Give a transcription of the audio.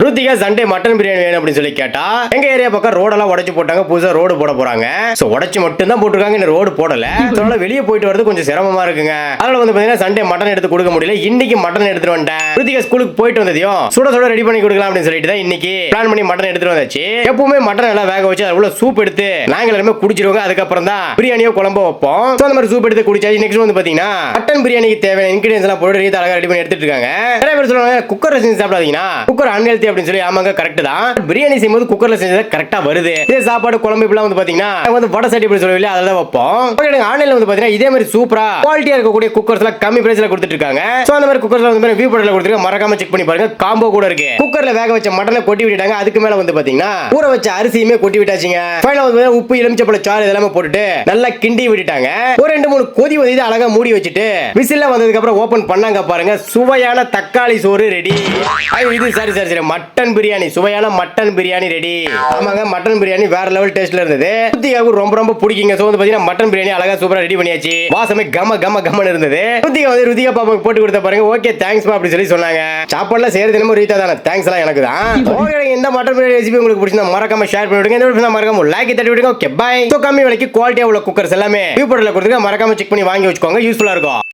Ruthika Sunday mutton biryani வேணும் அப்படின்னு சொல்லி கேட்டா எங்க ஏரியா பக்கம் ரோடெல்லாம் உடைச்சு போட்டாங்க, புதுசா ரோடு போட போறாங்க. சோ உடைச்சு மட்டும் தான் போட்டுருக்காங்க, இந்த ரோடு போடல. அதனால வெளியே போயிட்டு வரது கொஞ்சம் சிரமமா இருக்குங்க. அதனால வந்து பாத்தீங்கன்னா சண்டே மட்டன் எடுத்து கொடுக்க முடியல. இன்னைக்கு மட்டன் எடுத்துட்டு வந்துட்டேன். ருத்திகா ஸ்கூலுக்கு போயிட்டு வந்ததையும் சுட சுட ரெடி பண்ணி கொடுக்கலாம் அப்படின்னு சொல்லிட்டு தான் இன்னைக்கு பிளான் பண்ணி மட்டன் எடுத்துட்டு வந்தாச்சு. எப்பவுமே மட்டன் எல்லாம் வேக வச்சு அதுல சூப் எடுத்து நாங்க எல்லாமே குடிச்சிருவோங்க. அதுக்கப்புறம் தான் பிரியாணியோ குழம்போ வைப்போம். அந்த மாதிரி சூப் எடுத்து குடிச்சாச்சு. நெக்ஸ்ட் வந்து பாத்தீங்கன்னா மட்டன் பிரியாணிக்கு தேவையான இன்கிரியன்ஸ் எல்லாம் போட்டு அழகா ரெடி பண்ணி எடுத்துட்டு இருக்காங்க. நிறைய பேர் சொல்லுவாங்க குக்கர்ல செஞ்சு சாப்பிடாதீங்கன்னா குக்கர் அன்ஹெல்தி அப்படின்னு சொல்லி. ஆமாங்க, கரெக்ட் தான். பிரியாணி செய்யும்போது குக்கர்ல செஞ்சது கரெக்டா வருது. இதே சாப்பாடு குழம்பு இப்பெல்லாம் வந்து பாத்தீங்கன்னா வந்து வடை சட்டி அப்படி சொல்லி அதெல்லாம் வைப்போம். ஆன்லைன்ல வந்து பாத்தீங்கன்னா இதே மாதிரி சூப்பரா குவாலிட்டியா இருக்கக்கூடிய குக்கர்ஸ் எல்லாம் கம்மி பிரைஸ்ல கொடுத்துட்டு இருக்காங்க. சோ அந்த மாதிரி குக்கர்ஸ்ல வந்து வியூ போர்ட்ல கொடுத்துருக்காங்க. மறக்காம செக் பண்ணி பாருங்க. காம்போ கூட இருக்கு. குக்கர்ல வேக வச்ச மட்டனை கொட்டி விட்டுட்டாங்க. அதுக்கு மேல வந்து பாத்தீங்கன்னா ஊற வச்ச அரிசியுமே கொட்டி விட்டாச்சுங்க. ஃபைனலா வந்து உப்பு எலுமிச்சப்பழ சாறு இதெல்லாம் போட்டுட்டு நல்லா கிண்டி விட்டுட்டாங்க. ஒரு 2-3 கொதி வந்து அழகா மூடி வச்சுட்டு விசில்ல வந்ததுக்கு அப்புறம் ஓபன் பண்ணாங்க பாருங்க. சுவையான தக்காளி சோறு ரெடி. இது சரி மட்டன் பிரியாணி, சுவையான மட்டன் பிரியாணி ரெடி. ஆமாங்க, மட்டன் பிரியாணி வேற லெவல் டேஸ்ட்ல இருந்தது. ருத்திகாவுக்கு ரொம்ப ரொம்ப பிடிக்குங்க. சோ வந்து பாத்தீங்கன்னா மட்டன் பிரியாணி அழகா சூப்பரா ரெடி பண்ணியாச்சு. வாசமே கமன்னு இருந்தது. ருத்திகா பாப்பாக்கு போட்டு கொடுத்த பாருங்க. ஓகே தேங்க்ஸ் பா அப்படி சொல்லி சொன்னாங்க. சாப்பாடுல செய்யறது என்னமோ ரீதா தானே. தேங்க்ஸ் எல்லாம் எனக்கு தான். ஓகே, இந்த மட்டன் பிரியாணி ரெசிபி உங்களுக்கு பிடிச்சிருந்தா மறக்காம ஷேர் பண்ணி விடுங்க. இந்த வீடியோ மறக்காம லைக் தட்டி விடுங்க. Okay bye. சோ கம்மி விலைக்கு குவாலிட்டியா உள்ள குக்கர்ஸ் எல்லாமே வியூ போர்ட்ல கொடுத்துருங்க. மறக்காம செக் பண்ணி வாங்கி வச்சுக்கோங்க. யூஸ்ஃபுல்லா இருக்கும்.